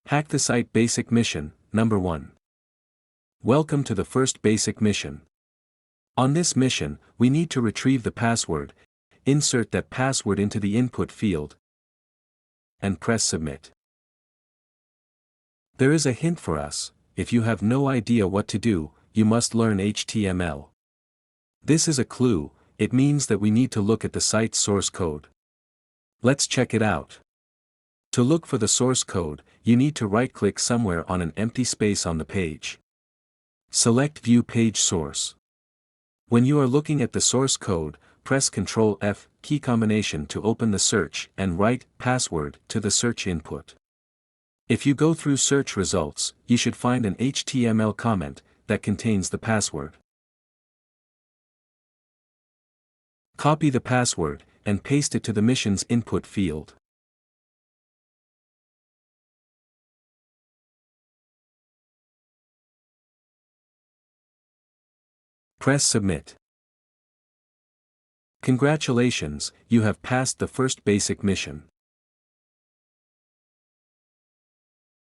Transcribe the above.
Hack the Site Basic Mission, Number 1. Welcome to the first basic mission. On this mission, we need to retrieve the password, insert that password into the input field, and press Submit. There is a hint for us: if you have no idea what to do, you must learn HTML. This is a clue. It means that we need to look at the site's source code. Let's check it out. To look for the source code, you need to right-click somewhere on an empty space on the page. Select View Page Source. When you are looking at the source code, press Ctrl F key combination to open the search and write password to the search input. If you go through search results, you should find an HTML comment that contains the password. Copy the password and paste it to the mission's input field. Press Submit. Congratulations, you have passed the first basic mission.